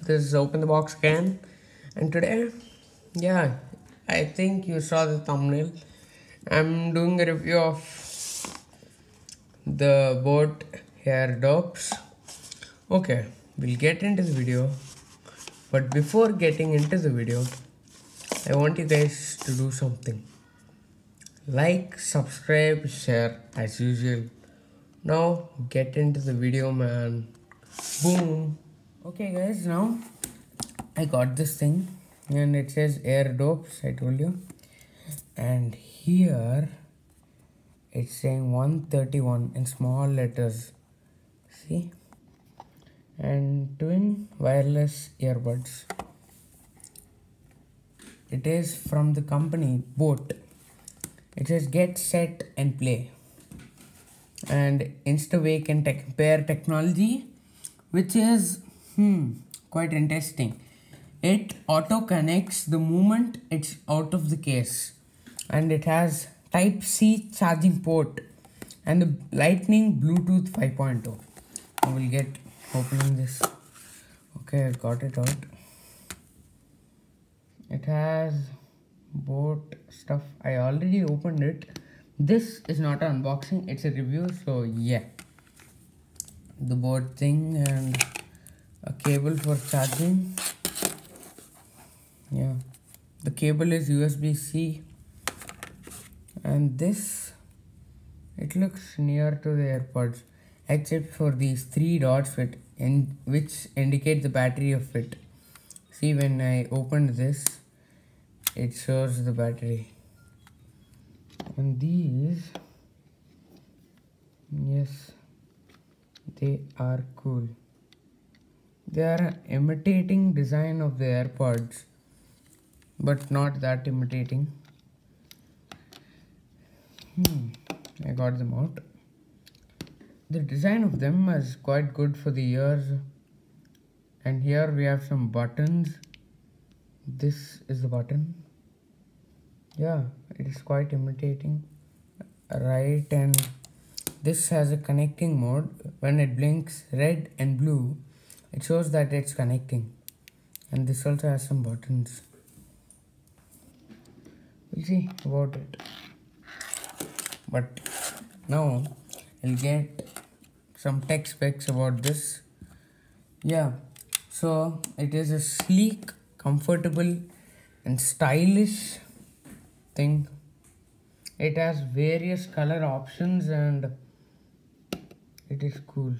This is Open the Box again, and today, yeah, I think you saw the thumbnail. I'm doing a review of the Boat Hair Dopes. Okay, we'll get into the video, but before getting into the video, I want you guys to do something. Like, subscribe, share as usual. Now, get into the video, man. Boom. Okay, guys, now I got this thing and it says Air Dopes, I told you, and here it's saying 131 in small letters, see, and twin wireless earbuds. It is from the company Boat. It says get set and play, and InstaWake and pair technology, which is quite interesting. It auto connects the moment it's out of the case, and it has Type-C charging port and the Lightning Bluetooth 5.0. I will get opening this. Okay, I got it out. It has Boat stuff. I already opened it. This is not an unboxing, it's a review, so yeah. The Boat thing and a cable for charging. Yeah, the cable is USB-C, and this, it looks near to the AirPods except for these three dots which indicate the battery of it. See, when I opened this, it shows the battery. And these, yes, they are cool. They are imitating design of the AirPods, but not that imitating. I got them out. The design of them is quite good for the ears, and here we have some buttons. This is the button. Yeah, it is quite imitating, right? And this has a connecting mode. When it blinks red and blue, it shows that it's connecting. And this also has some buttons. We'll see about it. But now I'll get some tech specs about this. Yeah, so it is a sleek, comfortable and stylish thing. It has various color options and it is cool.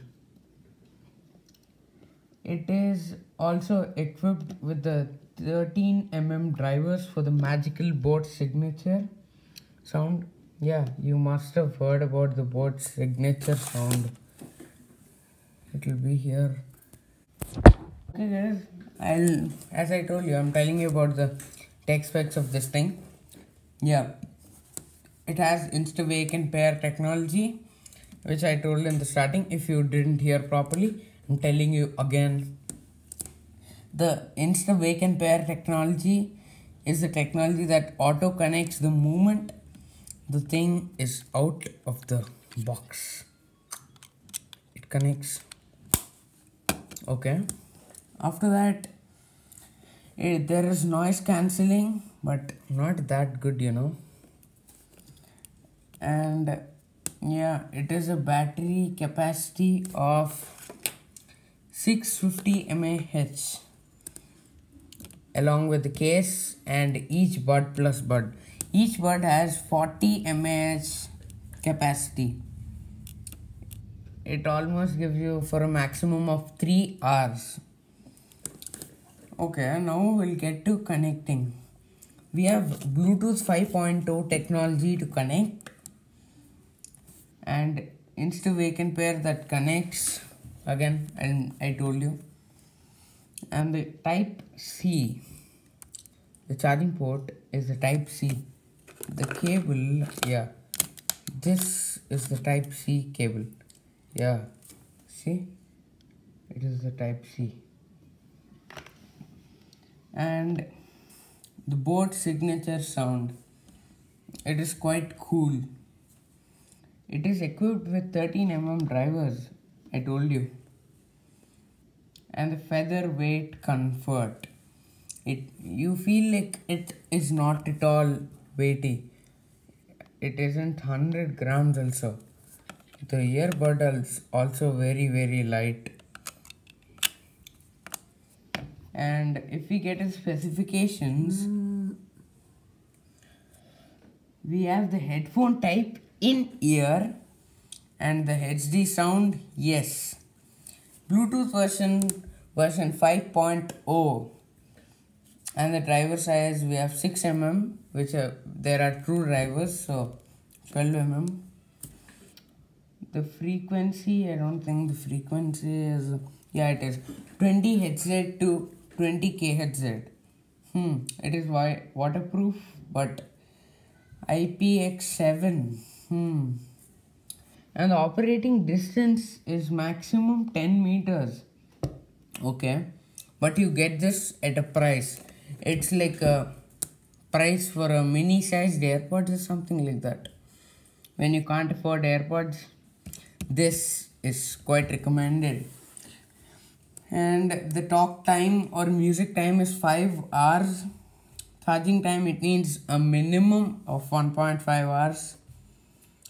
It is also equipped with the 13mm drivers for the magical Boat signature sound. Yeah, you must have heard about the Boat signature sound. It will be here. Okay guys, as I told you, I'm telling you about the tech specs of this thing. Yeah, it has InstaWake and pair technology, which I told in the starting. If you didn't hear properly, I'm telling you again. The InstaWake and pair technology is the technology that auto connects the moment the thing is out of the box. It connects. Okay. After that, there is noise cancelling, but not that good, you know. And yeah, it is a battery capacity of 650 mAh along with the case and each bud plus bud. Each bud has 40 mAh capacity. It almost gives you for a maximum of 3 hours. Okay, now we'll get to connecting. We have Bluetooth 5.0 technology to connect, and InstaWake and pair that connects again, and I told you. And the Type-C, the charging port is the Type-C. The cable, yeah, this is the Type-C cable. Yeah, see, it is the Type-C. And the Boat signature sound, it is quite cool. It is equipped with 13mm drivers, I told you. and the featherweight comfort. You feel like it is not at all weighty. It isn't 100 grams also. The earbud is also very light. And if we get the specifications, we have the headphone type in ear and the HD sound, yes. Bluetooth version 5.0, and the driver size we have 6mm, which there are true drivers, so 12mm. The frequency, I don't think the frequency is, yeah, it is 20 Hz to 20 kHz. It is waterproof, but IPX7. And the operating distance is maximum 10 meters. Okay, but you get this at a price. It's like a price for a mini sized AirPods or something like that. When you can't afford AirPods, this is quite recommended. And the talk time or music time is 5 hours. Charging time, it needs a minimum of 1.5 hours.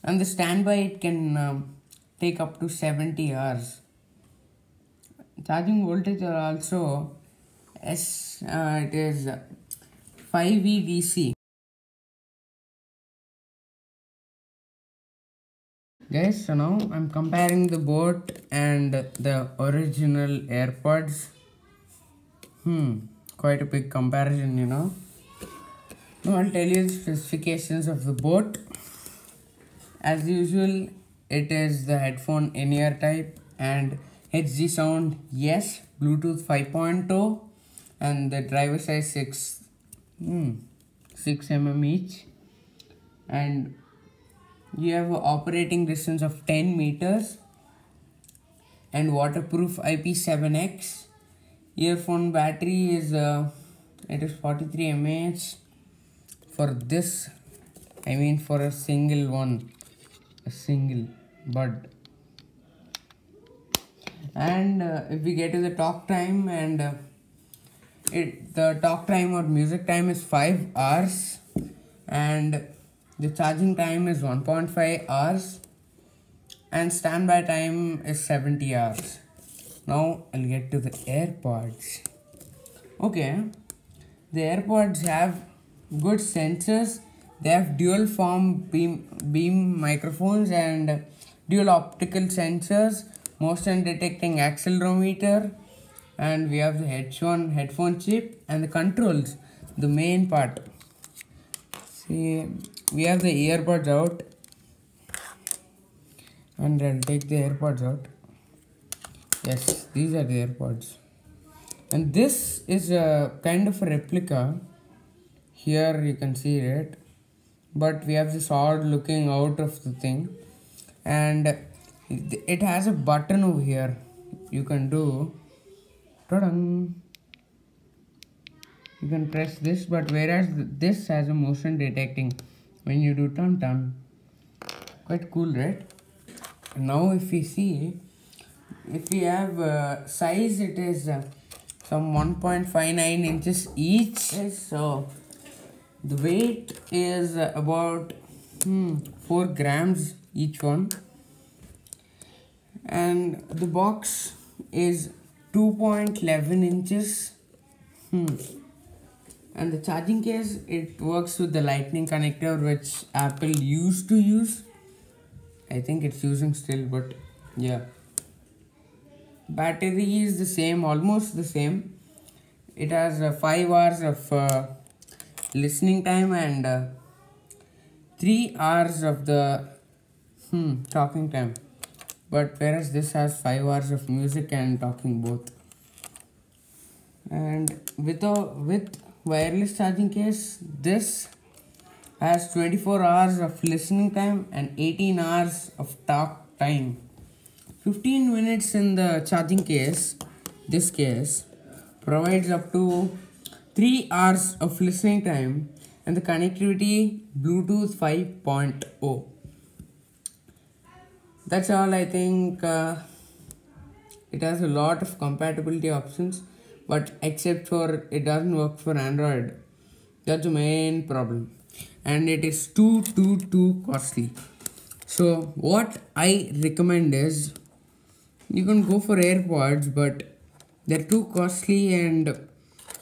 And the standby, it can take up to 70 hours. Charging voltage are also it is 5V DC. Guys, so now I'm comparing the boat and the original AirPods. Quite a big comparison, you know. Now I'll tell you the specifications of the boat. As usual, it is the headphone in-ear type and HD sound, yes. Bluetooth 5.0 and the driver size 6mm each. And you have an operating distance of 10 meters and waterproof IP7X. Earphone battery is it is 43 mAh for this. I mean for a single one, a single bud. And if we get to the talk time, and the talk time or music time is 5 hours and the charging time is 1.5 hours and standby time is 70 hours. Now I'll get to the AirPods. Okay, the AirPods have good sensors. They have dual form beam microphones and dual optical sensors, motion detecting accelerometer, and we have the headphone chip and the controls, the main part. See, we have the earbuds out, and I'll take the AirPods out. Yes, these are the AirPods, and this is a kind of a replica. Here you can see it, but we have this odd looking out of the thing, and it has a button over here. You can do, ta-dang. You can press this, but whereas this has a motion detecting when you do turn. Quite cool, right? Now if we see, if we have size, it is some 1.59 inches each. So the weight is about 4 grams each one, and the box is 2.11 inches. And the charging case, it works with the lightning connector which Apple used to use. I think it's using still, but yeah. Battery is the same, almost the same. It has 5 hours of listening time and 3 hours of the talking time. But whereas this has 5 hours of music and talking both. And with wireless charging case, this has 24 hours of listening time and 18 hours of talk time. 15 minutes in the charging case. This case provides up to 3 hours of listening time, and the connectivity Bluetooth 5.0. That's all. I think It has a lot of compatibility options, but except for it doesn't work for Android. That's the main problem, and it is too costly. So what I recommend is you can go for AirPods, but they're too costly and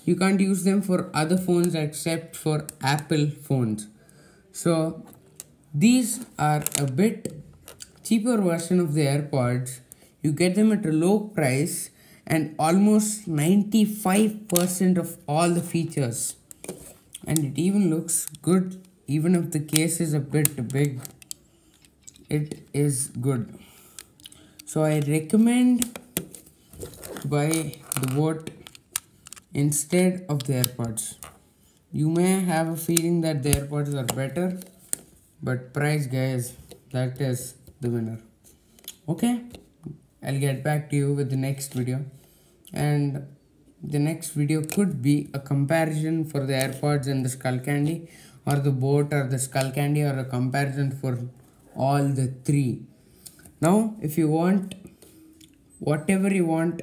you can't use them for other phones except for Apple phones. So these are a bit cheaper version of the AirPods. You get them at a low price and almost 95% of all the features. And it even looks good, even if the case is a bit big. It is good. So I recommend to buy the Boat instead of the AirPods. You may have a feeling that the AirPods are better, but price, guys, that is the winner. Okay, I'll get back to you with the next video, and the next video could be a comparison for the AirPods and the Skullcandy, or the Boat or the Skullcandy, or a comparison for all the three. Now if you want whatever you want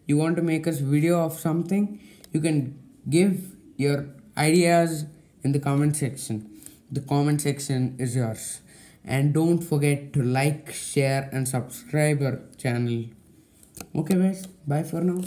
to make us video of something, you can give your ideas in the comment section. The comment section is yours, and don't forget to like, share and subscribe our channel. Okay guys, bye for now.